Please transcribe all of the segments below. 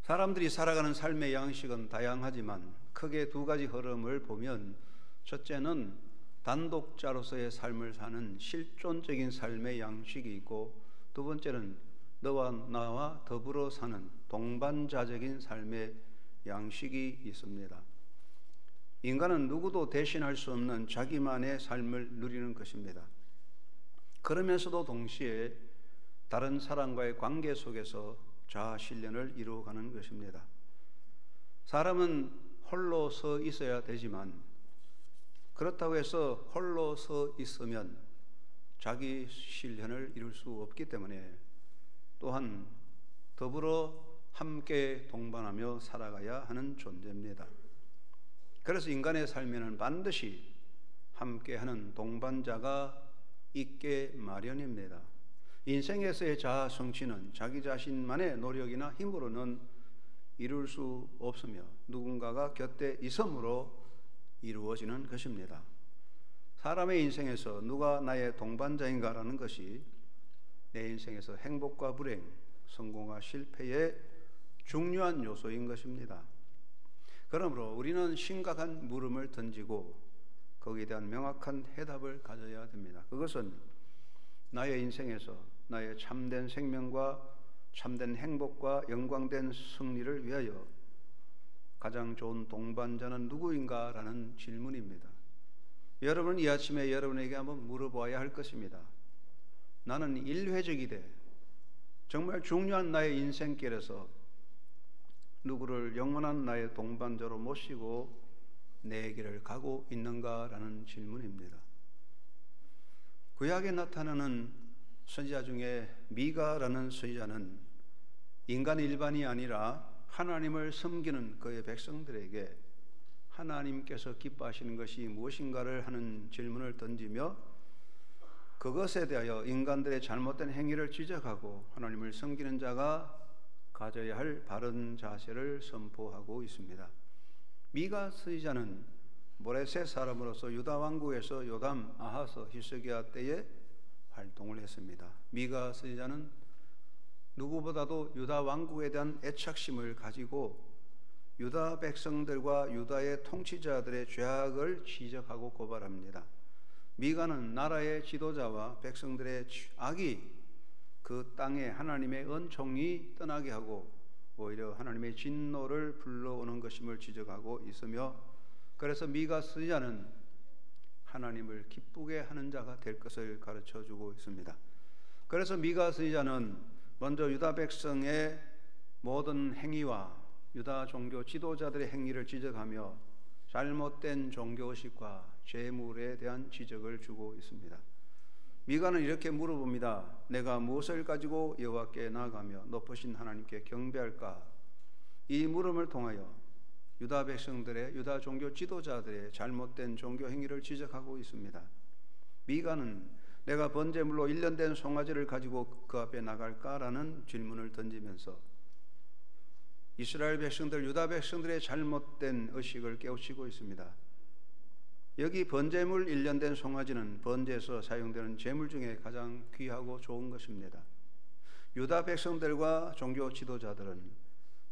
사람들이 살아가는 삶의 양식은 다양하지만 크게 두 가지 흐름을 보면, 첫째는 단독자로서의 삶을 사는 실존적인 삶의 양식이 있고, 두 번째는 너와 나와 더불어 사는 동반자적인 삶의 양식이 있습니다. 인간은 누구도 대신할 수 없는 자기만의 삶을 누리는 것입니다. 그러면서도 동시에 다른 사람과의 관계 속에서 자아 실현을 이루어가는 것입니다. 사람은 홀로 서 있어야 되지만, 그렇다고 해서 홀로 서 있으면 자기 실현을 이룰 수 없기 때문에 또한 더불어 함께 동반하며 살아가야 하는 존재입니다. 그래서 인간의 삶에는 반드시 함께하는 동반자가 있게 마련입니다. 인생에서의 자아 성취는 자기 자신만의 노력이나 힘으로는 이룰 수 없으며 누군가가 곁에 있음으로 이루어지는 것입니다. 사람의 인생에서 누가 나의 동반자인가라는 것이 내 인생에서 행복과 불행, 성공과 실패의 중요한 요소인 것입니다. 그러므로 우리는 심각한 물음을 던지고 거기에 대한 명확한 해답을 가져야 됩니다. 그것은 나의 인생에서 나의 참된 생명과 참된 행복과 영광된 승리를 위하여 가장 좋은 동반자는 누구인가? 라는 질문입니다. 여러분은 이 아침에 여러분에게 한번 물어보아야 할 것입니다. 나는 일회적이되 정말 중요한 나의 인생길에서 누구를 영원한 나의 동반자로 모시고 내 길을 가고 있는가라는 질문입니다. 구약에 나타나는 선지자 중에 미가라는 선지자는 인간 일반이 아니라 하나님을 섬기는 그의 백성들에게 하나님께서 기뻐하시는 것이 무엇인가를 하는 질문을 던지며 그것에 대하여 인간들의 잘못된 행위를 지적하고 하나님을 섬기는 자가 가져야 할 바른 자세를 선포하고 있습니다. 미가 선지자는 모레셋 사람으로서 유다 왕국에서 요담, 아하스, 히스기야 때에 활동을 했습니다. 미가 선지자는 누구보다도 유다 왕국에 대한 애착심을 가지고 유다 백성들과 유다의 통치자들의 죄악을 지적하고 고발합니다. 미가는 나라의 지도자와 백성들의 악이 그 땅에 하나님의 은총이 떠나게 하고 오히려 하나님의 진노를 불러오는 것임을 지적하고 있으며, 그래서 미가 선지자는 하나님을 기쁘게 하는 자가 될 것을 가르쳐주고 있습니다. 그래서 미가 선지자는 먼저 유다 백성의 모든 행위와 유다 종교 지도자들의 행위를 지적하며 잘못된 종교의식과 재물에 대한 지적을 주고 있습니다. 미가는 이렇게 물어봅니다. 내가 무엇을 가지고 여호와께 나아가며 높으신 하나님께 경배할까? 이 물음을 통하여 유다 백성들의 유다 종교 지도자들의 잘못된 종교 행위를 지적하고 있습니다. 미가는 내가 번제물로 1년 된 송아지를 가지고 그 앞에 나갈까라는 질문을 던지면서 이스라엘 백성들, 유다 백성들의 잘못된 의식을 깨우치고 있습니다. 여기 번제물 1년 된 송아지는 번제에서 사용되는 제물 중에 가장 귀하고 좋은 것입니다. 유다 백성들과 종교 지도자들은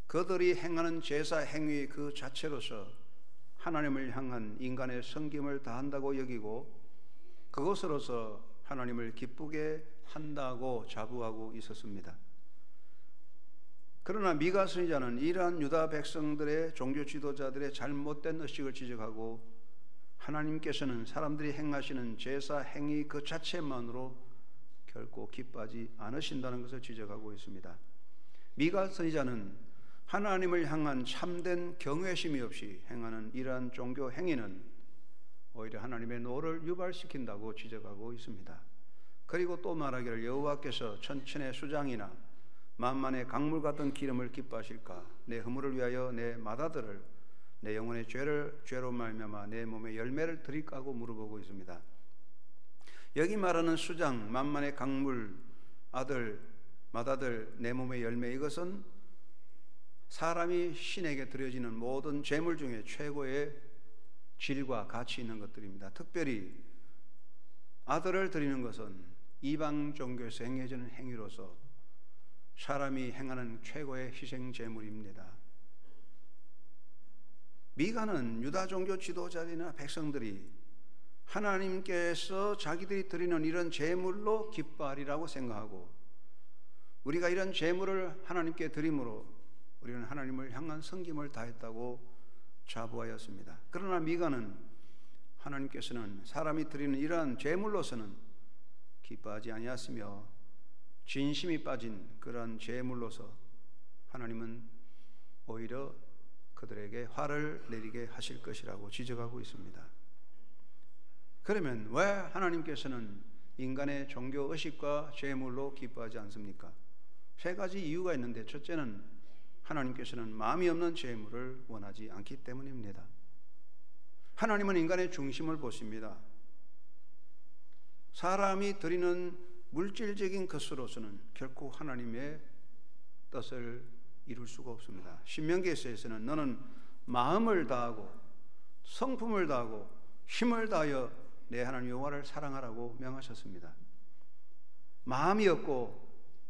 그들이 행하는 제사 행위 그 자체로서 하나님을 향한 인간의 섬김을 다한다고 여기고 그것으로서 하나님을 기쁘게 한다고 자부하고 있었습니다. 그러나 미가 선지자는 이러한 유다 백성들의 종교 지도자들의 잘못된 의식을 지적하고 하나님께서는 사람들이 행하시는 제사 행위 그 자체만으로 결코 기뻐하지 않으신다는 것을 지적하고 있습니다. 미가 선지자는 하나님을 향한 참된 경외심이 없이 행하는 이러한 종교 행위는 오히려 하나님의 노를 유발시킨다고 지적하고 있습니다. 그리고 또 말하기를 여호와께서 천천의 수장이나 만만의 강물 같은 기름을 기뻐하실까? 내 허물을 위하여 내 맏아들을 내 영혼의 죄로 말미암아 내 몸에 열매를 드릴까 하고 물어보고 있습니다. 여기 말하는 수장, 만만의 강물, 아들, 맏아들, 내 몸의 열매, 이것은 사람이 신에게 드려지는 모든 제물 중에 최고의 질과 가치 있는 것들입니다. 특별히 아들을 드리는 것은 이방 종교에서 행해지는 행위로서 사람이 행하는 최고의 희생 제물입니다. 미가는 유다 종교 지도자들이나 백성들이 하나님께서 자기들이 드리는 이런 제물로 기뻐하리라고 생각하고, 우리가 이런 제물을 하나님께 드림으로 우리는 하나님을 향한 섬김을 다했다고 자부하였습니다. 그러나 미가는 하나님께서는 사람이 드리는 이러한 제물로서는 기뻐하지 아니하였으며, 진심이 빠진 그러한 제물로서 하나님은 오히려 그들에게 화를 내리게 하실 것이라고 지적하고 있습니다. 그러면 왜 하나님께서는 인간의 종교 의식과 제물로 기뻐하지 않습니까? 세 가지 이유가 있는데, 첫째는 하나님께서는 마음이 없는 제물을 원하지 않기 때문입니다. 하나님은 인간의 중심을 보십니다. 사람이 드리는 물질적인 것으로서는 결코 하나님의 뜻을 이룰 수가 없습니다. 신명기에서는 너는 마음을 다하고 성품을 다하고 힘을 다하여 내 하나님 여호와를 사랑하라고 명하셨습니다. 마음이 없고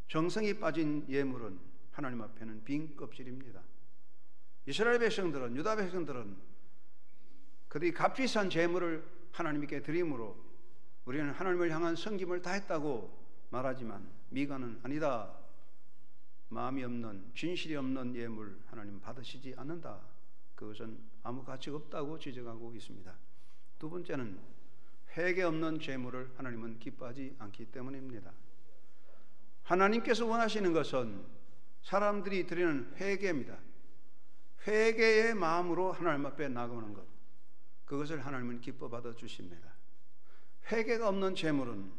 정성이 빠진 예물은 하나님 앞에는 빈 껍질입니다. 이스라엘 백성들은, 유다 백성들은 그들이 값비싼 제물을 하나님께 드림으로 우리는 하나님을 향한 섬김을 다했다고 말하지만, 미가는 아니다, 마음이 없는, 진실이 없는 예물 하나님 받으시지 않는다, 그것은 아무 가치가 없다고 지적하고 있습니다. 두 번째는 회개 없는 제물을 하나님은 기뻐하지 않기 때문입니다. 하나님께서 원하시는 것은 사람들이 드리는 회개입니다. 회개의 마음으로 하나님 앞에 나가는 것, 그것을 하나님은 기뻐 받아 주십니다. 회개가 없는 제물은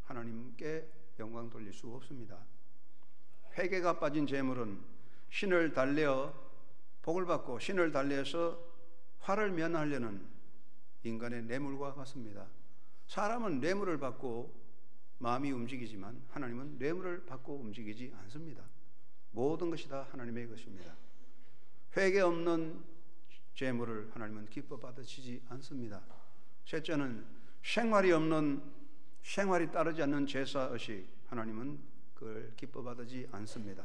하나님께 영광 돌릴 수가 없습니다. 회개가 빠진 제물은 신을 달래어 복을 받고 신을 달래어서 화를 면하려는 인간의 뇌물과 같습니다. 사람은 뇌물을 받고 마음이 움직이지만 하나님은 뇌물을 받고 움직이지 않습니다. 모든 것이 다 하나님의 것입니다. 회개 없는 제물을 하나님은 기뻐 받으시지 않습니다. 셋째는 생활이 따르지 않는 제사의식, 하나님은 그걸 기뻐 받지 않습니다.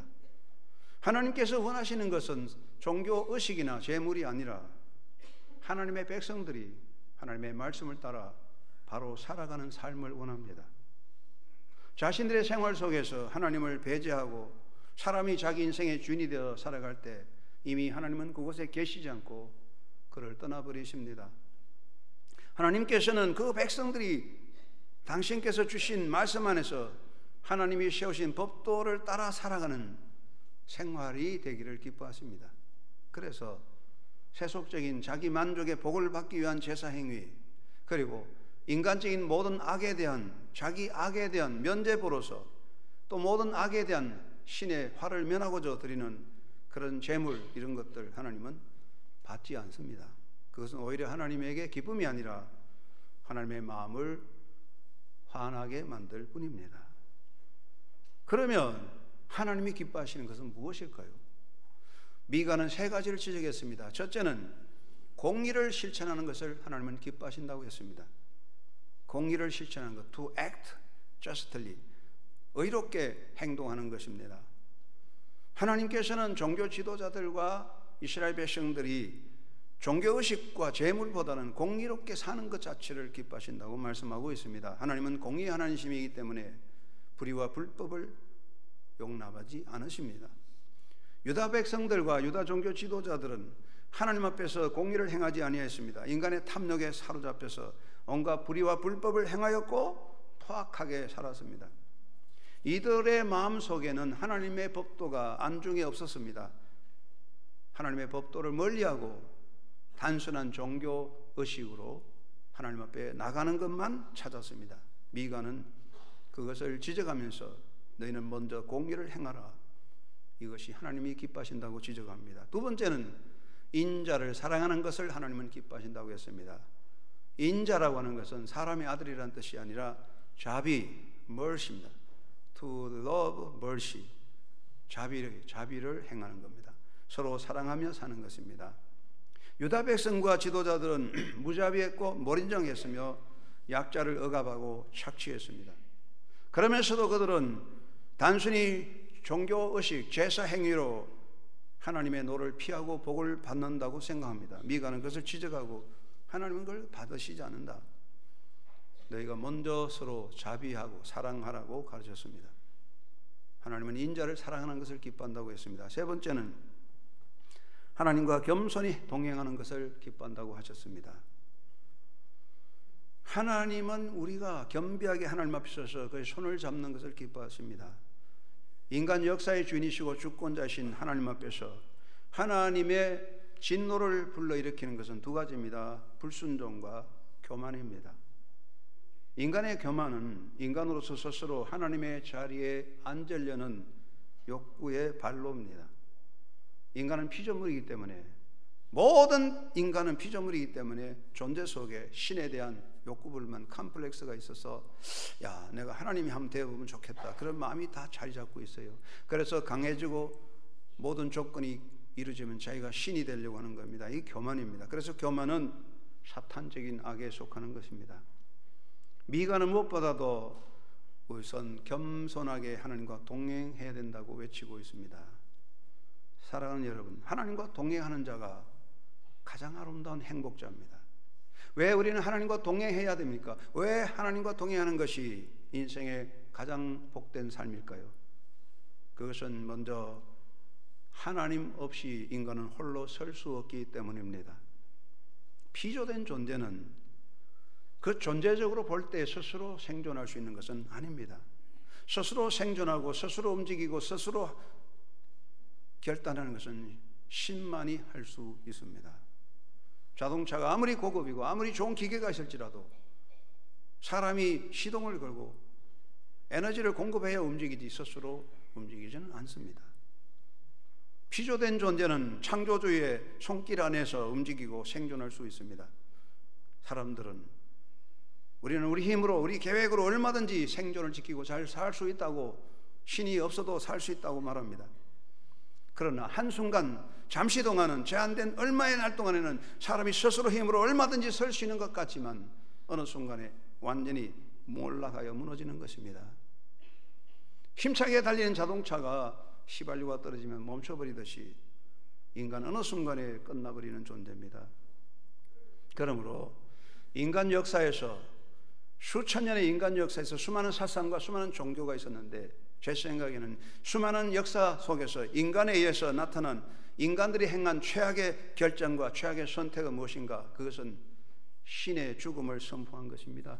하나님께서 원하시는 것은 종교의식이나 제물이 아니라 하나님의 백성들이 하나님의 말씀을 따라 바로 살아가는 삶을 원합니다. 자신들의 생활 속에서 하나님을 배제하고 사람이 자기 인생의 주인이 되어 살아갈 때 이미 하나님은 그곳에 계시지 않고 그를 떠나버리십니다. 하나님께서는 그 백성들이 당신께서 주신 말씀 안에서 하나님이 세우신 법도를 따라 살아가는 생활이 되기를 기뻐하십니다. 그래서 세속적인 자기 만족의 복을 받기 위한 제사 행위, 그리고 인간적인 모든 악에 대한, 자기 악에 대한 면죄부로서 또 모든 악에 대한 신의 화를 면하고자 드리는 그런 제물, 이런 것들 하나님은 받지 않습니다. 그것은 오히려 하나님에게 기쁨이 아니라 하나님의 마음을 화나게 만들 뿐입니다. 그러면 하나님이 기뻐하시는 것은 무엇일까요? 미가는 세 가지를 지적했습니다. 첫째는 공의를 실천하는 것을 하나님은 기뻐하신다고 했습니다. 공의를 실천하는 것, to act justly, 의롭게 행동하는 것입니다. 하나님께서는 종교 지도자들과 이스라엘 백성들이 종교의식과 재물보다는 공의롭게 사는 것 자체를 기뻐하신다고 말씀하고 있습니다. 하나님은 공의의 하나님이시기 때문에 불의와 불법을 용납하지 않으십니다. 유다 백성들과 유다 종교 지도자들은 하나님 앞에서 공의를 행하지 아니했습니다. 인간의 탐욕에 사로잡혀서 온갖 불의와 불법을 행하였고 포악하게 살았습니다. 이들의 마음속에는 하나님의 법도가 안중에 없었습니다. 하나님의 법도를 멀리하고 단순한 종교 의식으로 하나님 앞에 나가는 것만 찾았습니다. 미가는 그것을 지적하면서 너희는 먼저 공의를 행하라, 이것이 하나님이 기뻐하신다고 지적합니다. 두 번째는 인자를 사랑하는 것을 하나님은 기뻐하신다고 했습니다. 인자라고 하는 것은 사람의 아들이라는 뜻이 아니라 자비, mercy입니다. To love, mercy, 자비를 행하는 겁니다. 서로 사랑하며 사는 것입니다. 유다 백성과 지도자들은 무자비했고 몰인정했으며 약자를 억압하고 착취했습니다. 그러면서도 그들은 단순히 종교의식, 제사 행위로 하나님의 노를 피하고 복을 받는다고 생각합니다. 미가는 그것을 지적하고 하나님은 그걸 받으시지 않는다. 너희가 먼저 서로 자비하고 사랑하라고 가르쳤습니다. 하나님은 인자를 사랑하는 것을 기뻐한다고 했습니다. 세 번째는 하나님과 겸손히 동행하는 것을 기뻐한다고 하셨습니다. 하나님은 우리가 겸비하게 하나님 앞에 서서 그의 손을 잡는 것을 기뻐하십니다. 인간 역사의 주인이시고 주권자이신 하나님 앞에서 하나님의 진노를 불러일으키는 것은 두 가지입니다. 불순종과 교만입니다. 인간의 교만은 인간으로서 스스로 하나님의 자리에 앉으려는 욕구의 발로입니다. 인간은 피조물이기 때문에, 모든 인간은 피조물이기 때문에 존재 속에 신에 대한 욕구불만, 컴플렉스가 있어서 야, 내가 하나님이 한번 되어보면 좋겠다, 그런 마음이 다 자리 잡고 있어요. 그래서 강해지고 모든 조건이 이루어지면 자기가 신이 되려고 하는 겁니다. 이 교만입니다. 그래서 교만은 사탄적인 악에 속하는 것입니다. 미가는 무엇보다도 우선 겸손하게 하나님과 동행해야 된다고 외치고 있습니다. 사랑하는 여러분, 하나님과 동행하는 자가 가장 아름다운 행복자입니다. 왜 우리는 하나님과 동행해야 됩니까? 왜 하나님과 동행하는 것이 인생의 가장 복된 삶일까요? 그것은 먼저 하나님 없이 인간은 홀로 설 수 없기 때문입니다. 피조된 존재는 그 존재적으로 볼 때 스스로 생존할 수 있는 것은 아닙니다. 스스로 생존하고 스스로 움직이고 스스로 결단하는 것은 신만이 할 수 있습니다. 자동차가 아무리 고급이고 아무리 좋은 기계가 있을지라도 사람이 시동을 걸고 에너지를 공급해야 움직이지 스스로 움직이지는 않습니다. 피조된 존재는 창조주의 손길 안에서 움직이고 생존할 수 있습니다. 우리는 우리 힘으로, 우리 계획으로 얼마든지 생존을 지키고 잘 살 수 있다고, 신이 없어도 살 수 있다고 말합니다. 그러나 한순간, 잠시 동안은, 제한된 얼마의 날 동안에는 사람이 스스로 힘으로 얼마든지 설 수 있는 것 같지만 어느 순간에 완전히 몰락하여 무너지는 것입니다. 힘차게 달리는 자동차가 휘발유가 떨어지면 멈춰버리듯이 인간 어느 순간에 끝나버리는 존재입니다. 그러므로 인간 역사에서, 수천 년의 인간 역사에서 수많은 사상과 수많은 종교가 있었는데, 제 생각에는 수많은 역사 속에서 인간에 의해서 나타난 인간들이 행한 최악의 결정과 최악의 선택은 무엇인가? 그것은 신의 죽음을 선포한 것입니다.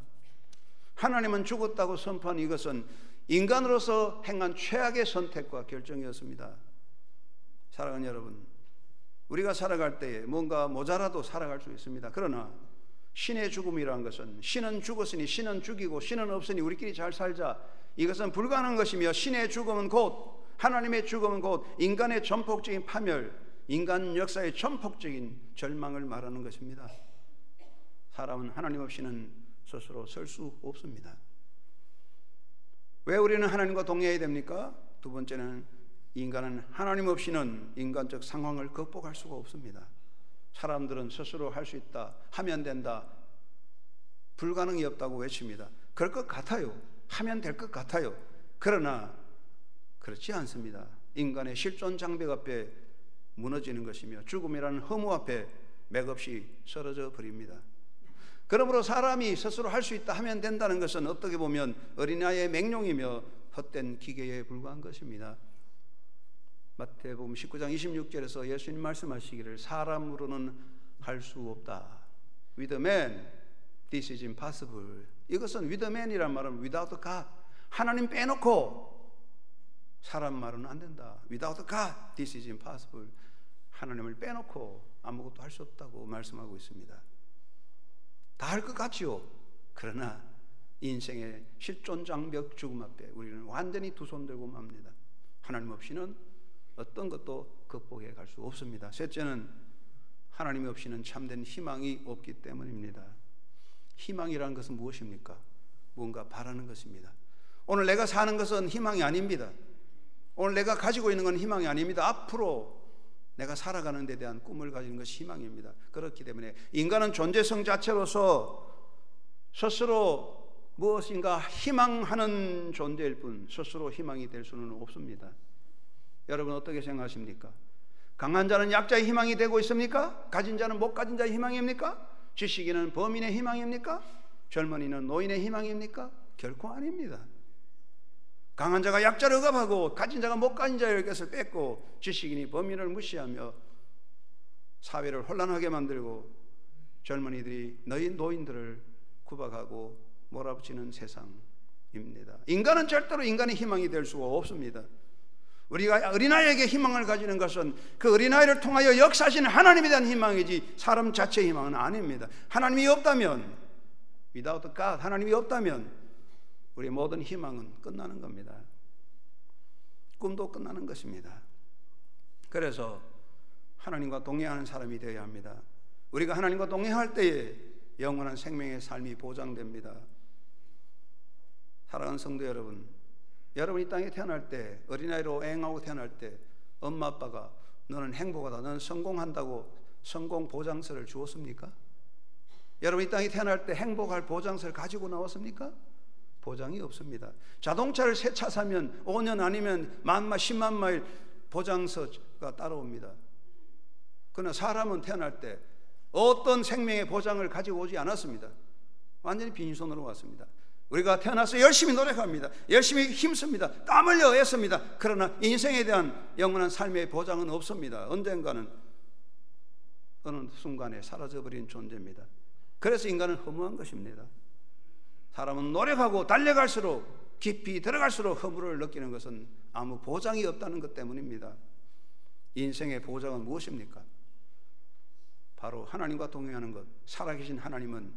하나님은 죽었다고 선포한 이것은 인간으로서 행한 최악의 선택과 결정이었습니다. 사랑하는 여러분, 우리가 살아갈 때에 뭔가 모자라도 살아갈 수 있습니다. 그러나 신의 죽음이라는 것은, 신은 죽었으니 신은 죽이고 신은 없으니 우리끼리 잘 살자, 이것은 불가능한 것이며, 신의 죽음은 곧, 하나님의 죽음은 곧 인간의 전폭적인 파멸, 인간 역사의 전폭적인 절망을 말하는 것입니다. 사람은 하나님 없이는 스스로 설 수 없습니다. 왜 우리는 하나님과 동행해야 됩니까? 두 번째는 인간은 하나님 없이는 인간적 상황을 극복할 수가 없습니다. 사람들은 스스로 할 수 있다, 하면 된다, 불가능이 없다고 외칩니다. 그럴 것 같아요. 하면 될 것 같아요. 그러나 그렇지 않습니다. 인간의 실존 장벽 앞에 무너지는 것이며 죽음이라는 허무 앞에 맥없이 쓰러져 버립니다. 그러므로 사람이 스스로 할 수 있다, 하면 된다는 것은 어떻게 보면 어린아이의 맹룡이며 헛된 기계에 불과한 것입니다. 마태복음 19장 26절에서 예수님 말씀하시기를, 사람으로는 할 수 없다. With man, this is impossible. 이것은 with man이란 말은 without God, 하나님 빼놓고 사람 말은 안 된다. Without God, this is impossible. 하나님을 빼놓고 아무것도 할 수 없다고 말씀하고 있습니다. 다 할 것 같지요. 그러나 인생의 실존 장벽 죽음 앞에 우리는 완전히 두 손 들고 맙니다. 하나님 없이는 어떤 것도 극복해 갈 수 없습니다. 셋째는 하나님 없이는 참된 희망이 없기 때문입니다. 희망이라는 것은 무엇입니까? 뭔가 바라는 것입니다. 오늘 내가 사는 것은 희망이 아닙니다. 오늘 내가 가지고 있는 건 희망이 아닙니다. 앞으로 내가 살아가는 데 대한 꿈을 가지는 것이 희망입니다. 그렇기 때문에 인간은 존재성 자체로서 스스로 무엇인가 희망하는 존재일 뿐 스스로 희망이 될 수는 없습니다. 여러분 어떻게 생각하십니까? 강한 자는 약자의 희망이 되고 있습니까? 가진 자는 못 가진 자의 희망입니까? 지식인은 범인의 희망입니까? 젊은이는 노인의 희망입니까? 결코 아닙니다. 강한 자가 약자를 억압하고 가진 자가 못 가진 자의 것을 뺏고 지식인이 범인을 무시하며 사회를 혼란하게 만들고 젊은이들이 노인들을 구박하고 몰아붙이는 세상입니다. 인간은 절대로 인간의 희망이 될 수가 없습니다. 우리가 어린아이에게 희망을 가지는 것은 그 어린아이를 통하여 역사하시는 하나님에 대한 희망이지 사람 자체의 희망은 아닙니다. 하나님이 없다면, without God, 하나님이 없다면 우리의 모든 희망은 끝나는 겁니다. 꿈도 끝나는 것입니다. 그래서 하나님과 동행하는 사람이 되어야 합니다. 우리가 하나님과 동행할 때에 영원한 생명의 삶이 보장됩니다. 사랑하는 성도 여러분, 여러분이 땅에 태어날 때, 어린아이로 애행하고 태어날 때 엄마 아빠가 너는 행복하다, 너는 성공한다고 성공 보장서를 주었습니까? 여러분이 땅에 태어날 때 행복할 보장서를 가지고 나왔습니까? 보장이 없습니다. 자동차를 새 차 사면 5년 아니면 10,000마일, 100,000마일 보장서가 따라옵니다. 그러나 사람은 태어날 때 어떤 생명의 보장을 가지고 오지 않았습니다. 완전히 빈손으로 왔습니다. 우리가 태어나서 열심히 노력합니다. 열심히 힘씁니다. 땀 흘려 애씁니다. 그러나 인생에 대한 영원한 삶의 보장은 없습니다. 언젠가는 어느 순간에 사라져버린 존재입니다. 그래서 인간은 허무한 것입니다. 사람은 노력하고 달려갈수록 깊이 들어갈수록 허물을 느끼는 것은 아무 보장이 없다는 것 때문입니다. 인생의 보장은 무엇입니까? 바로 하나님과 동행하는 것. 살아계신 하나님은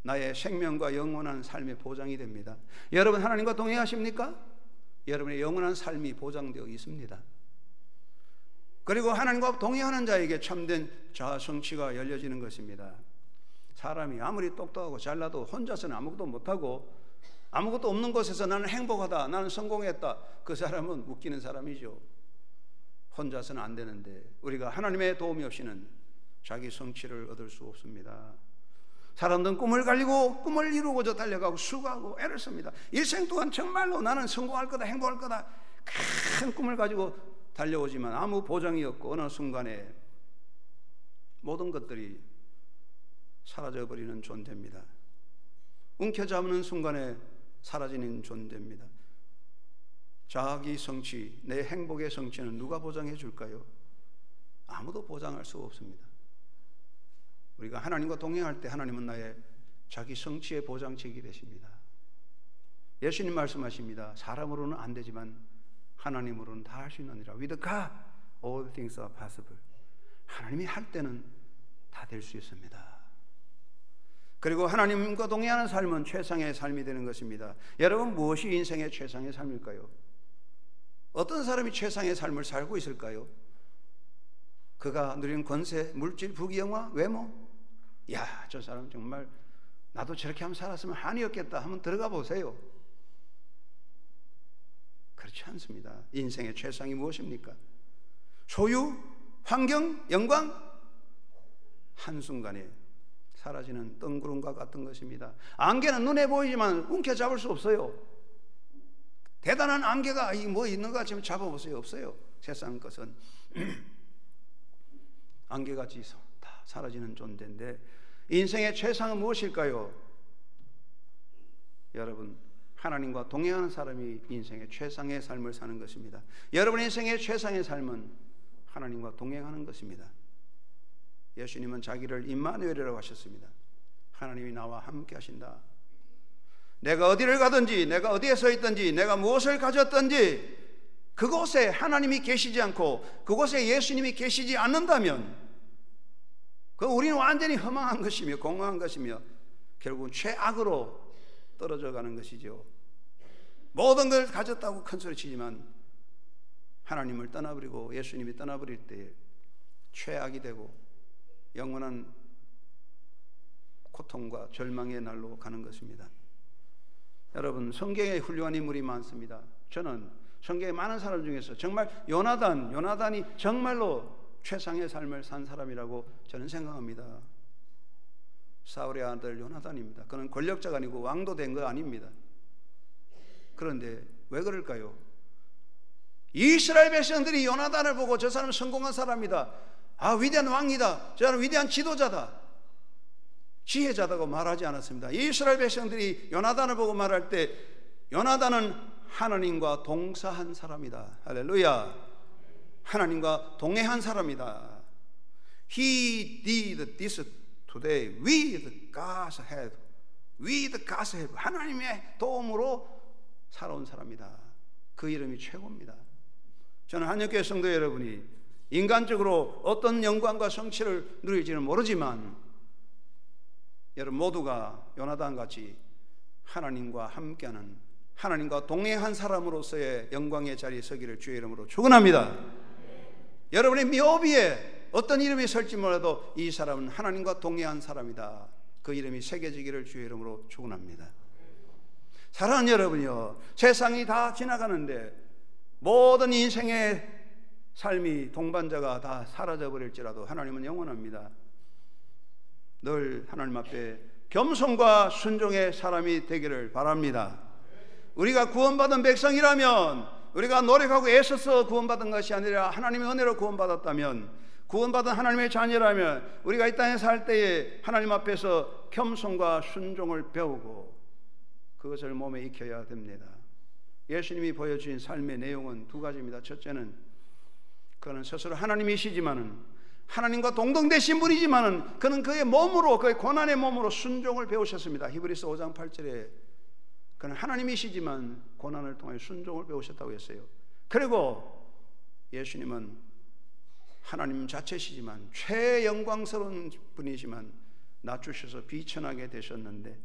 나의 생명과 영원한 삶의 보장이 됩니다. 여러분 하나님과 동행하십니까? 여러분의 영원한 삶이 보장되어 있습니다. 그리고 하나님과 동행하는 자에게 참된 자아 성취가 열려지는 것입니다. 사람이 아무리 똑똑하고 잘나도 혼자서는 아무것도 못하고 아무것도 없는 곳에서 나는 행복하다, 나는 성공했다, 그 사람은 웃기는 사람이죠. 혼자서는 안 되는데 우리가 하나님의 도움이 없이는 자기 성취를 얻을 수 없습니다. 사람들은 꿈을 가지고 꿈을 이루고자 달려가고 수고하고 애를 씁니다. 일생 동안 정말로 나는 성공할 거다, 행복할 거다, 큰 꿈을 가지고 달려오지만 아무 보장이 없고 어느 순간에 모든 것들이 사라져버리는 존재입니다. 움켜잡는 순간에 사라지는 존재입니다. 자기 성취, 내 행복의 성취는 누가 보장해 줄까요? 아무도 보장할 수 없습니다. 우리가 하나님과 동행할 때 하나님은 나의 자기 성취의 보장책이 되십니다. 예수님 말씀하십니다. 사람으로는 안 되지만 하나님으로는 다 할 수 있느니라. With God, all things are possible. 하나님이 할 때는 다 될 수 있습니다. 그리고 하나님과 동행하는 삶은 최상의 삶이 되는 것입니다. 여러분 무엇이 인생의 최상의 삶일까요? 어떤 사람이 최상의 삶을 살고 있을까요? 그가 누리는 권세, 물질, 부귀영화, 외모? 야, 저 사람 정말 나도 저렇게 한번 살았으면 한이었겠다 한번 들어가 보세요. 그렇지 않습니다. 인생의 최상이 무엇입니까? 소유, 환경, 영광? 한순간에 사라지는 뜬구름과 같은 것입니다. 안개는 눈에 보이지만 움켜잡을 수 없어요. 대단한 안개가 뭐 있는 것 같지만 잡아보세요. 없어요. 세상 것은 안개같이 다 사라지는 존재인데 인생의 최상은 무엇일까요? 여러분, 하나님과 동행하는 사람이 인생의 최상의 삶을 사는 것입니다. 여러분의 인생의 최상의 삶은 하나님과 동행하는 것입니다. 예수님은 자기를 임마누엘이라고 하셨습니다. 하나님이 나와 함께 하신다. 내가 어디를 가든지, 내가 어디에 서 있든지, 내가 무엇을 가졌든지 그곳에 하나님이 계시지 않고 그곳에 예수님이 계시지 않는다면 그 우리는 완전히 허망한 것이며 공허한 것이며 결국은 최악으로 떨어져 가는 것이죠. 모든 걸 가졌다고 큰소리 치지만 하나님을 떠나버리고 예수님이 떠나버릴 때에 최악이 되고 영원한 고통과 절망의 날로 가는 것입니다. 여러분, 성경에 훌륭한 인물이 많습니다. 저는 성경의 많은 사람 중에서 정말 요나단이 정말로 최상의 삶을 산 사람이라고 저는 생각합니다. 사울의 아들 요나단입니다. 그는 권력자가 아니고 왕도 된 거 아닙니다. 그런데 왜 그럴까요? 이스라엘 백성들이 요나단을 보고 저 사람은 성공한 사람이다, 위대한 왕이다, 저 사람은 위대한 지도자다, 지혜자다고 말하지 않았습니다. 이스라엘 백성들이 요나단을 보고 말할 때 요나단은 하나님과 동사한 사람이다. 할렐루야. 하나님과 동행한 사람이다. He did this today with God's help. With God's help. 하나님의 도움으로 살아온 사람이다. 그 이름이 최고입니다. 저는 한영교회 성도 여러분이 인간적으로 어떤 영광과 성취를 누릴지는 모르지만 여러분 모두가 요나단같이 하나님과 함께하는, 하나님과 동행한 사람으로서의 영광의 자리에 서기를 주의 이름으로 축원합니다. 여러분의 묘비에 어떤 이름이 설지 몰라도 이 사람은 하나님과 동행한 사람이다. 그 이름이 새겨지기를 주의 이름으로 축원합니다. 사랑하는 여러분이요, 세상이 다 지나가는데 모든 인생의 삶이 동반자가 다 사라져버릴지라도 하나님은 영원합니다. 늘 하나님 앞에 겸손과 순종의 사람이 되기를 바랍니다. 우리가 구원받은 백성이라면, 우리가 노력하고 애써서 구원받은 것이 아니라 하나님의 은혜로 구원받았다면, 구원받은 하나님의 자녀라면 우리가 이 땅에 살 때에 하나님 앞에서 겸손과 순종을 배우고 그것을 몸에 익혀야 됩니다. 예수님이 보여주신 삶의 내용은 두 가지입니다. 첫째는 그는 스스로 하나님이시지만은, 하나님과 동등되신 분이지만은 그는 그의 몸으로, 그의 고난의 몸으로 순종을 배우셨습니다. 히브리서 5장 8절에 그는 하나님이시지만 고난을 통해 순종을 배우셨다고 했어요. 그리고 예수님은 하나님 자체시지만, 최영광스러운 분이지만 낮추셔서 비천하게 되셨는데,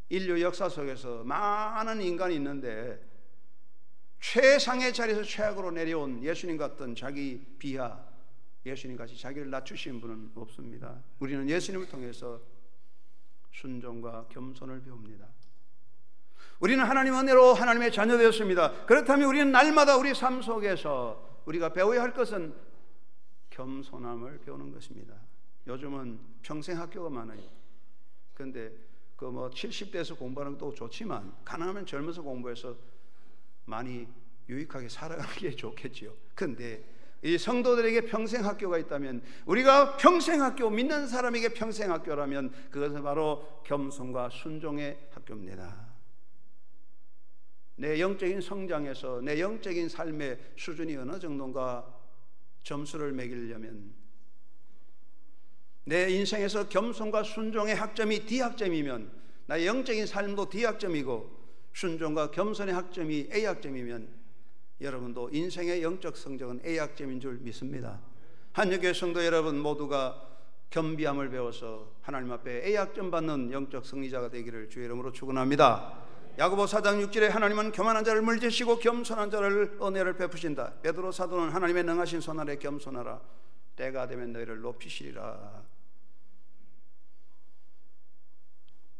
인류 역사 속에서 많은 인간이 있는데 최상의 자리에서 최악으로 내려온 예수님 같은 자기 비하, 예수님같이 자기를 낮추신 분은 없습니다. 우리는 예수님을 통해서 순종과 겸손을 배웁니다. 우리는 하나님의 은혜로 하나님의 자녀 되었습니다. 그렇다면 우리는 날마다 우리 삶 속에서 우리가 배워야 할 것은 겸손함을 배우는 것입니다. 요즘은 평생 학교가 많아요. 그런데 70대에서 공부하는 것도 좋지만 가능하면 젊어서 공부해서 많이 유익하게 살아가는 게 좋겠지요. 그런데 이 성도들에게 평생 학교가 있다면, 우리가 평생 학교, 믿는 사람에게 평생 학교라면 그것은 바로 겸손과 순종의 학교입니다. 내 영적인 성장에서 내 영적인 삶의 수준이 어느 정도인가 점수를 매기려면, 내 인생에서 겸손과 순종의 학점이 D학점이면 나의 영적인 삶도 D학점이고 순종과 겸손의 학점이 A학점이면 여러분도 인생의 영적 성적은 A학점인 줄 믿습니다. 한영교회 성도 여러분 모두가 겸비함을 배워서 하나님 앞에 A학점 받는 영적 승리자가 되기를 주의 이름으로 축원합니다. 야고보 4장 6절에 하나님은 교만한 자를 물리치시고 겸손한 자를 은혜를 베푸신다. 베드로 사도는 하나님의 능하신 손 아래 겸손하라. 때가 되면 너희를 높이시리라.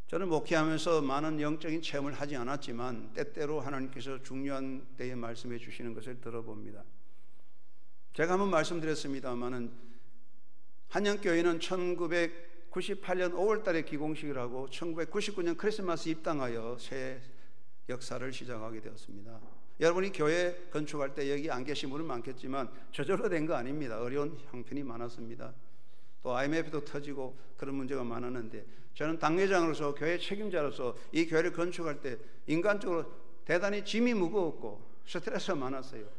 저는 목회하면서 많은 영적인 체험을 하지 않았지만 때때로 하나님께서 중요한 때에 말씀해 주시는 것을 들어봅니다. 제가 한번 말씀드렸습니다마는 한영교회는 1998년 5월 달에 기공식을 하고 1999년 크리스마스 입당하여 새 역사를 시작하게 되었습니다. 여러분이 교회 건축할 때 여기 안 계신 분은 많겠지만 저절로 된 거 아닙니다. 어려운 형편이 많았습니다. 또 IMF도 터지고 그런 문제가 많았는데 저는 당회장으로서 교회 책임자로서 이 교회를 건축할 때 인간적으로 대단히 짐이 무거웠고 스트레스가 많았어요.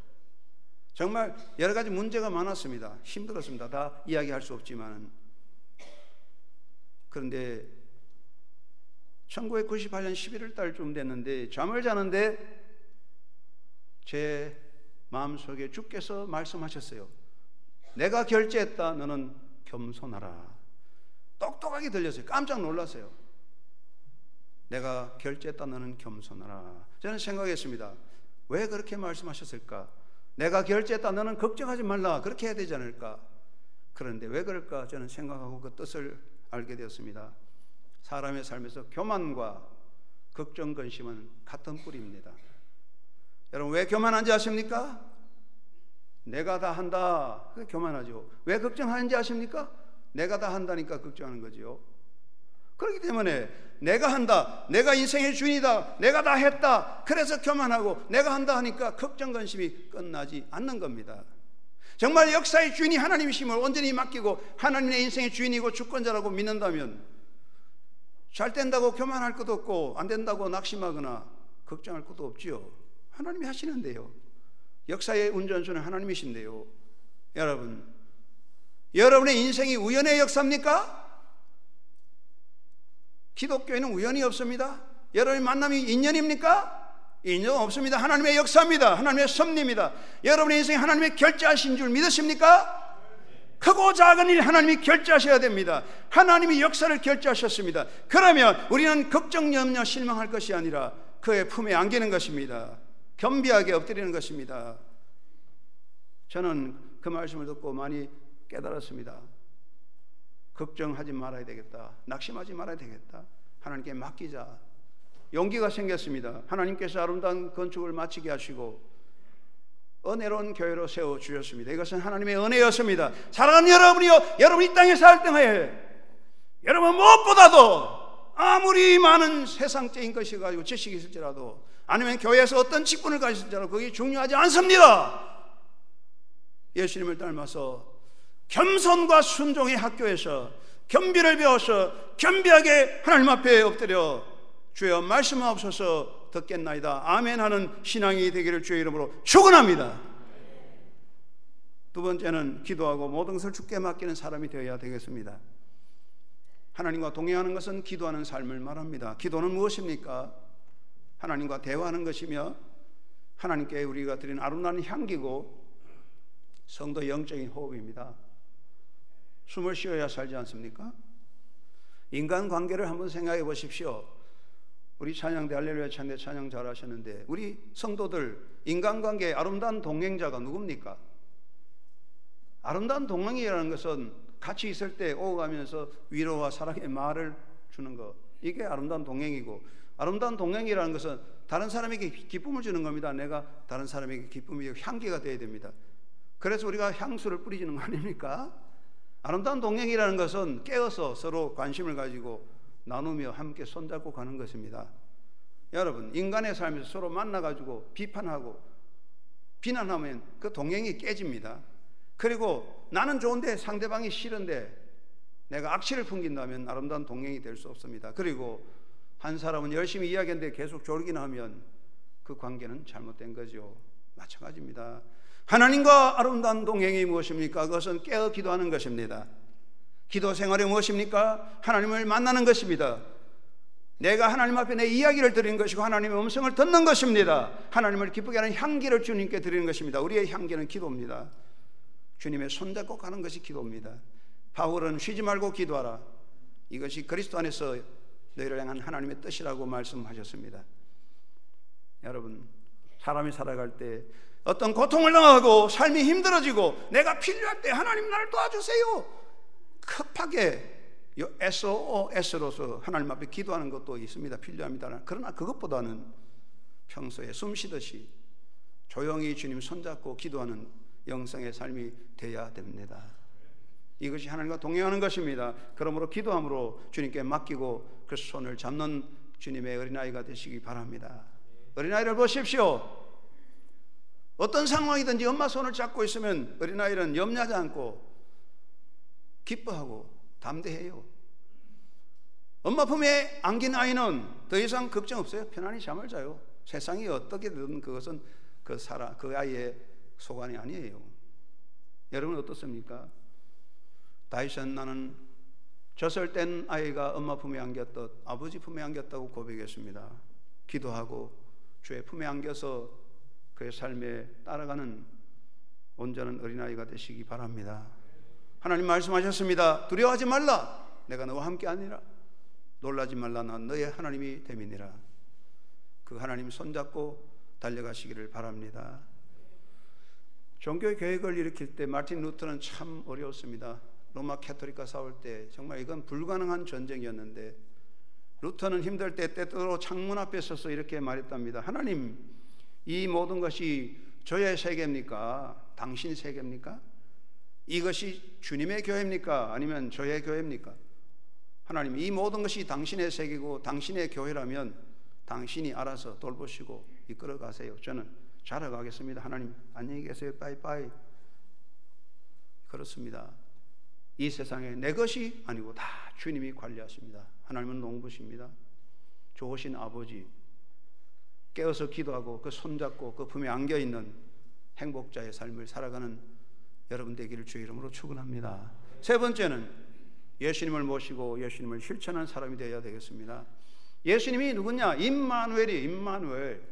정말 여러 가지 문제가 많았습니다. 힘들었습니다. 다 이야기할 수 없지만. 그런데 1998년 11월 달쯤 됐는데 잠을 자는데 제 마음속에 주께서 말씀하셨어요. 내가 결제했다. 너는 겸손하라. 똑똑하게 들렸어요. 깜짝 놀랐어요. 내가 결제했다. 너는 겸손하라. 저는 생각했습니다. 왜 그렇게 말씀하셨을까? 내가 결제했다. 너는 걱정하지 말라. 그렇게 해야 되지 않을까? 그런데 왜 그럴까? 저는 생각하고 그 뜻을 알게 되었습니다. 사람의 삶에서 교만과 걱정, 근심은 같은 뿌리입니다. 여러분 왜 교만한지 아십니까? 내가 다 한다. 그게 교만하죠. 왜 걱정하는지 아십니까? 내가 다 한다니까 걱정하는 거지요. 그렇기 때문에 내가 한다, 내가 인생의 주인이다, 내가 다 했다, 그래서 교만하고 내가 한다 하니까 걱정 근심이 끝나지 않는 겁니다. 정말 역사의 주인이 하나님이심을 온전히 맡기고 하나님의 인생의 주인이고 주권자라고 믿는다면 잘 된다고 교만할 것도 없고 안 된다고 낙심하거나 걱정할 것도 없지요. 하나님이 하시는데요. 역사의 운전수는 하나님이신데요. 여러분의 인생이 우연의 역사입니까? 기독교에는 우연이 없습니다. 여러분의 만남이 인연입니까? 인연 없습니다. 하나님의 역사입니다. 하나님의 섭리입니다. 여러분의 인생이 하나님의 결제하신 줄 믿으십니까? 크고 작은 일 하나님이 결제하셔야 됩니다. 하나님이 역사를 결제하셨습니다. 그러면 우리는 걱정, 염려, 실망할 것이 아니라 그의 품에 안기는 것입니다. 겸비하게 엎드리는 것입니다. 저는 그 말씀을 듣고 많이 깨달았습니다. 걱정하지 말아야 되겠다. 낙심하지 말아야 되겠다. 하나님께 맡기자. 용기가 생겼습니다. 하나님께서 아름다운 건축을 마치게 하시고 은혜로운 교회로 세워주셨습니다. 이것은 하나님의 은혜였습니다. 사랑하는 여러분이요, 여러분 이 땅에 살 때에 여러분 무엇보다도 아무리 많은 세상적인 것이 가지고 지식이 있을지라도 아니면 교회에서 어떤 직분을 가질지라도 그게 중요하지 않습니다. 예수님을 닮아서 겸손과 순종의 학교에서 겸비를 배워서 겸비하게 하나님 앞에 엎드려 주여 말씀하옵소서 듣겠나이다 아멘 하는 신앙이 되기를 주의 이름으로 축원합니다. 두 번째는 기도하고 모든 것을 주께 맡기는 사람이 되어야 되겠습니다. 하나님과 동행하는 것은 기도하는 삶을 말합니다. 기도는 무엇입니까? 하나님과 대화하는 것이며 하나님께 우리가 드리는 아름다운 향기고 성도의 영적인 호흡입니다. 숨을 쉬어야 살지 않습니까? 인간관계를 한번 생각해 보십시오. 우리 찬양대 할렐루야 찬대 찬양 잘하셨는데 우리 성도들 인간관계의 아름다운 동행자가 누굽니까? 아름다운 동행이라는 것은 같이 있을 때 오가면서 위로와 사랑의 말을 주는 것, 이게 아름다운 동행이고, 아름다운 동행이라는 것은 다른 사람에게 기쁨을 주는 겁니다. 내가 다른 사람에게 기쁨이 향기가 되어야 됩니다. 그래서 우리가 향수를 뿌리지는 거 아닙니까? 아름다운 동행이라는 것은 깨어서 서로 관심을 가지고 나누며 함께 손잡고 가는 것입니다. 여러분, 인간의 삶에서 서로 만나가지고 비판하고 비난하면 그 동행이 깨집니다. 그리고 나는 좋은데 상대방이 싫은데 내가 악취를 풍긴다면 아름다운 동행이 될 수 없습니다. 그리고 한 사람은 열심히 이야기하는데 계속 졸긴 하면 그 관계는 잘못된 거죠. 마찬가지입니다. 하나님과 아름다운 동행이 무엇입니까? 그것은 깨어 기도하는 것입니다. 기도 생활이 무엇입니까? 하나님을 만나는 것입니다. 내가 하나님 앞에 내 이야기를 드리는 것이고 하나님의 음성을 듣는 것입니다. 하나님을 기쁘게 하는 향기를 주님께 드리는 것입니다. 우리의 향기는 기도입니다. 주님의 손잡고 가는 것이 기도입니다. 바울은 쉬지 말고 기도하라. 이것이 그리스도 안에서 너희를 향한 하나님의 뜻이라고 말씀하셨습니다. 여러분, 사람이 살아갈 때 어떤 고통을 당하고 삶이 힘들어지고 내가 필요할 때 하나님 나를 도와주세요. 급하게 SOS로서 하나님 앞에 기도하는 것도 있습니다. 필요합니다. 그러나 그것보다는 평소에 숨 쉬듯이 조용히 주님 손잡고 기도하는 영성의 삶이 되어야 됩니다. 이것이 하나님과 동행하는 것입니다. 그러므로 기도함으로 주님께 맡기고 그 손을 잡는 주님의 어린아이가 되시기 바랍니다. 어린아이를 보십시오. 어떤 상황이든지 엄마 손을 잡고 있으면 어린아이는 염려하지 않고 기뻐하고 담대해요. 엄마 품에 안긴 아이는 더 이상 걱정 없어요. 편안히 잠을 자요. 세상이 어떻게든 그것은 그 아이의 소관이 아니에요. 여러분 어떻습니까? 다윗은 나는 젖을뗀 아이가 엄마 품에 안겼듯 아버지 품에 안겼다고 고백했습니다. 기도하고 주의 품에 안겨서 그의 삶에 따라가는 온전한 어린아이가 되시기 바랍니다. 하나님 말씀하셨습니다. 두려워하지 말라. 내가 너와 함께 아니라. 놀라지 말라. 난 너의 하나님이 됨이니라. 그 하나님 손잡고 달려가시기를 바랍니다. 종교 개혁을 일으킬 때 마틴 루터는 참 어려웠습니다. 로마 캐토릭과 싸울 때 정말 이건 불가능한 전쟁이었는데 루터는 힘들 때 때때로 창문 앞에 서서 이렇게 말했답니다. 하나님, 이 모든 것이 저의 세계입니까? 당신 세계입니까? 이것이 주님의 교회입니까? 아니면 저의 교회입니까? 하나님, 이 모든 것이 당신의 세계고 당신의 교회라면 당신이 알아서 돌보시고 이끌어 가세요. 저는 자라가겠습니다. 하나님, 안녕히 계세요. 빠이빠이. 그렇습니다. 이 세상에 내 것이 아니고 다 주님이 관리하십니다. 하나님은 농부십니다. 좋으신 아버지, 깨어서 기도하고 그 손잡고 그 품에 안겨있는 행복자의 삶을 살아가는 여러분 되기를 주의 이름으로 축원합니다. 세 번째는 예수님을 모시고 예수님을 실천하는 사람이 되어야 되겠습니다. 예수님이 누구냐? 임마누엘이에요. 임마누엘.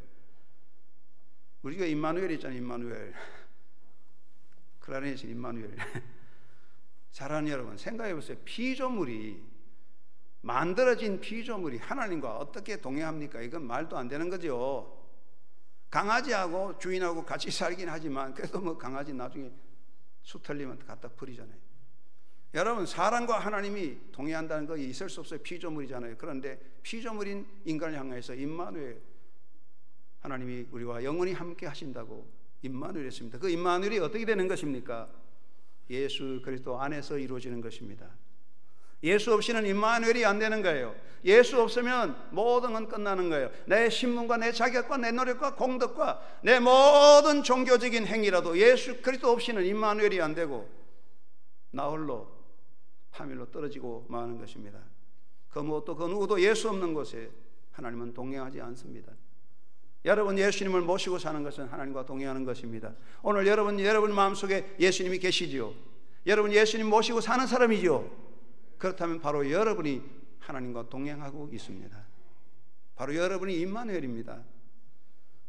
우리가 임마누엘 있잖아요. 임마누엘. 클라리넷 임마누엘. 사랑하는 여러분, 생각해 보세요. 피조물이, 만들어진 피조물이 하나님과 어떻게 동행합니까? 이건 말도 안 되는 거죠. 강아지하고 주인하고 같이 살긴 하지만 그래도 뭐 강아지 나중에 수 털리면 갖다 버리잖아요. 여러분, 사람과 하나님이 동행한다는 거 있을 수 없어요. 피조물이잖아요. 그런데 피조물인 인간을 향해서 임마누엘, 하나님이 우리와 영원히 함께 하신다고 임마누엘 했습니다. 그 임마누엘이 어떻게 되는 것입니까? 예수 그리스도 안에서 이루어지는 것입니다. 예수 없이는 임마누엘이 안 되는 거예요. 예수 없으면 모든 건 끝나는 거예요. 내 신분과 내 자격과 내 노력과 공덕과 내 모든 종교적인 행위라도 예수 그리스도 없이는 임마누엘이 안 되고 나 홀로 파멸로 떨어지고 마는 것입니다. 그 무엇도 그 누구도 예수 없는 곳에 하나님은 동행하지 않습니다. 여러분, 예수님을 모시고 사는 것은 하나님과 동행하는 것입니다. 오늘 여러분 마음속에 예수님이 계시지요. 여러분 예수님 모시고 사는 사람이지요. 그렇다면 바로 여러분이 하나님과 동행하고 있습니다. 바로 여러분이 임마누엘입니다.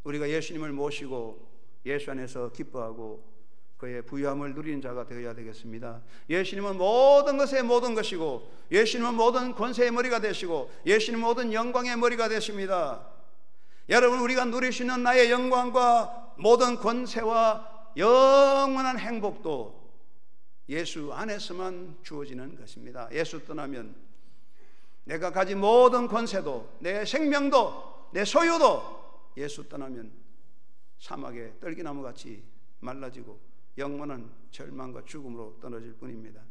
우리가 예수님을 모시고 예수 안에서 기뻐하고 그의 부유함을 누리는 자가 되어야 되겠습니다. 예수님은 모든 것의 모든 것이고 예수님은 모든 권세의 머리가 되시고 예수님은 모든 영광의 머리가 되십니다. 여러분, 우리가 누릴 수 있는 나의 영광과 모든 권세와 영원한 행복도 예수 안에서만 주어지는 것입니다. 예수 떠나면 내가 가진 모든 권세도 내 생명도 내 소유도 예수 떠나면 사막의 떨기나무같이 말라지고 영원한 절망과 죽음으로 떨어질 뿐입니다.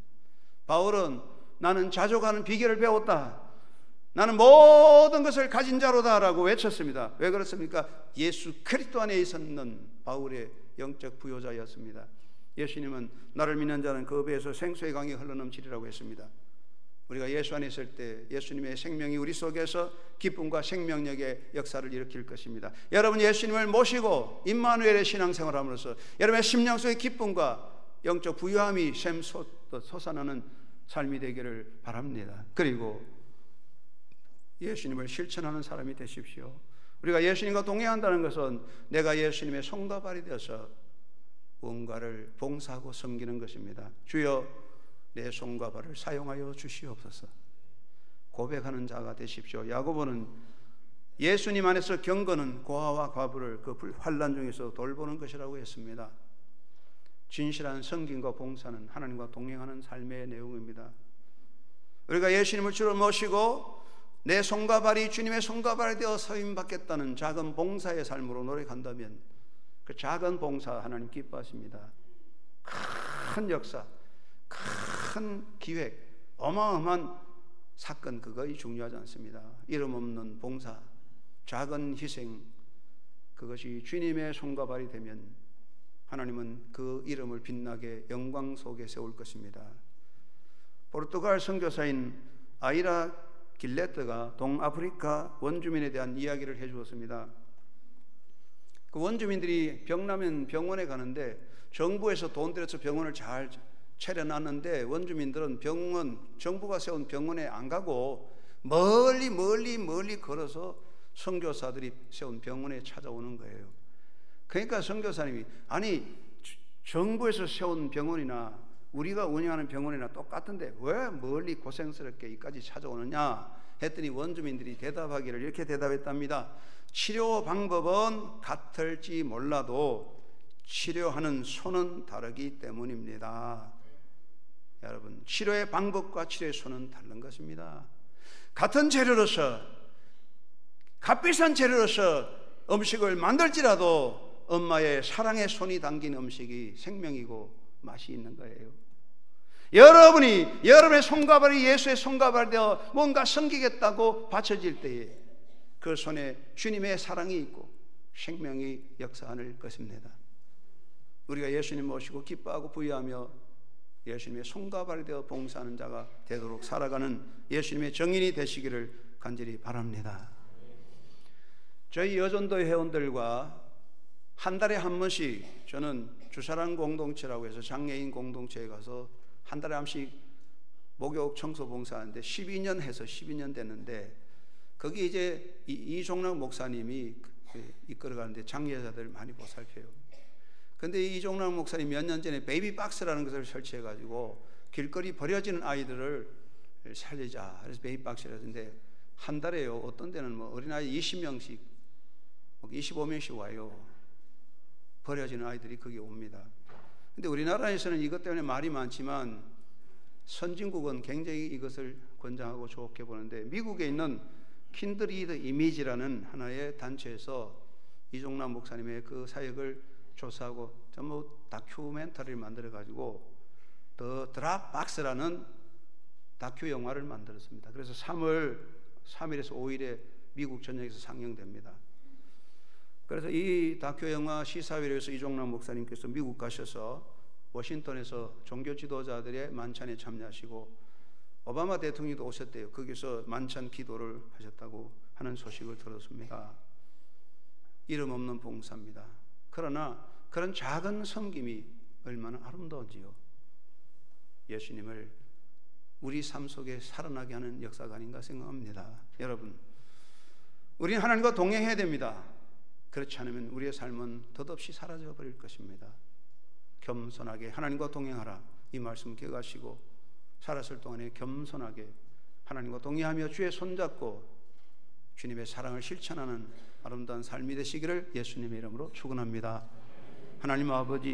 바울은 나는 자족하는 비결을 배웠다. 나는 모든 것을 가진 자로다라고 외쳤습니다. 왜 그렇습니까? 예수 그리스도 안에 있었는 바울의 영적 부요자였습니다. 예수님은 나를 믿는 자는 그 배에서 생수의 강이 흘러넘치리라고 했습니다. 우리가 예수 안에 있을 때 예수님의 생명이 우리 속에서 기쁨과 생명력의 역사를 일으킬 것입니다. 여러분, 예수님을 모시고 임마누엘의 신앙생활을 함으로써 여러분의 심령 속의 기쁨과 영적 부유함이 샘솟아나는 삶이 되기를 바랍니다. 그리고 예수님을 실천하는 사람이 되십시오. 우리가 예수님과 동행한다는 것은 내가 예수님의 손과 발이 되어서 무언가를 봉사하고 섬기는 것입니다. 주여, 내 손과 발을 사용하여 주시옵소서. 고백하는 자가 되십시오. 야고보는 예수님 안에서 경건은 고아와 과부를 그 환난 중에서 돌보는 것이라고 했습니다. 진실한 섬김과 봉사는 하나님과 동행하는 삶의 내용입니다. 우리가 예수님을 주로 모시고 내 손과 발이 주님의 손과 발이 되어 서임받겠다는 작은 봉사의 삶으로 노력한다면 그 작은 봉사 하나님 기뻐하십니다. 큰 역사, 큰 기획, 어마어마한 사건, 그것이 중요하지 않습니다. 이름 없는 봉사, 작은 희생, 그것이 주님의 손과 발이 되면 하나님은 그 이름을 빛나게 영광 속에 세울 것입니다. 포르투갈 선교사인 아이라 길레트가 동아프리카 원주민에 대한 이야기를 해주었습니다. 그 원주민들이 병나면 병원에 가는데 정부에서 돈 들여서 병원을 잘 차려놨는데 원주민들은 병원, 정부가 세운 병원에 안 가고 멀리 걸어서 선교사들이 세운 병원에 찾아오는 거예요. 그러니까 선교사님이 아니 정부에서 세운 병원이나 우리가 운영하는 병원이나 똑같은데 왜 멀리 고생스럽게 여기까지 찾아오느냐 했더니 원주민들이 대답하기를 이렇게 대답했답니다. 치료 방법은 같을지 몰라도 치료하는 손은 다르기 때문입니다. 여러분, 치료의 방법과 치료의 손은 다른 것입니다. 같은 재료로서, 값비싼 재료로서 음식을 만들지라도 엄마의 사랑의 손이 담긴 음식이 생명이고 맛이 있는 거예요. 여러분이 여러분의 손과 발이 예수의 손과 발이 되어 뭔가 섬기겠다고 받쳐질 때에 그 손에 주님의 사랑이 있고 생명이 역사할 것입니다. 우리가 예수님 모시고 기뻐하고 부유하며 예수님의 손과 발이 되어 봉사하는 자가 되도록 살아가는 예수님의 정인이 되시기를 간절히 바랍니다. 저희 여전도 회원들과 한 달에 한 번씩 저는 주사랑 공동체라고 해서 장애인 공동체에 가서 한 달에 한 번씩 목욕 청소 봉사하는데 12년 해서 12년 됐는데 거기 이제 이종락 목사님이 이끌어가는데 장애자들 많이 보살펴요. 근데 이종락 목사님 몇 년 전에 베이비박스라는 것을 설치해 가지고 길거리 버려지는 아이들을 살리자. 그래서 베이비박스를 했는데 한 달에요. 어떤 데는 뭐 어린아이 20명씩 25명씩 와요. 버려지는 아이들이 거기 옵니다. 근데 우리나라에서는 이것 때문에 말이 많지만 선진국은 굉장히 이것을 권장하고 좋게 보는데 미국에 있는 킨드리드 이미지라는 하나의 단체에서 이종락 목사님의 그 사역을 조사하고 전부 다큐멘터리를 만들어 가지고 더 드랍박스라는 다큐 영화를 만들었습니다. 그래서 3일에서 5일에 미국 전역에서 상영됩니다. 그래서 이 다큐 영화 시사회에서 이종락 목사님께서 미국 가셔서 워싱턴에서 종교 지도자들의 만찬에 참여하시고 오바마 대통령도 오셨대요. 거기서 만찬 기도를 하셨다고 하는 소식을 들었습니다. 이름 없는 봉사입니다. 그러나 그런 작은 섬김이 얼마나 아름다운지요. 예수님을 우리 삶 속에 살아나게 하는 역사가 아닌가 생각합니다. 여러분, 우리는 하나님과 동행해야 됩니다. 그렇지 않으면 우리의 삶은 덧없이 사라져 버릴 것입니다. 겸손하게 하나님과 동행하라. 이 말씀 기억하시고 살았을 동안에 겸손하게 하나님과 동행하며 주의 손잡고 주님의 사랑을 실천하는 아름다운 삶이 되시기를 예수님의 이름으로 축원합니다. 하나님 아버지,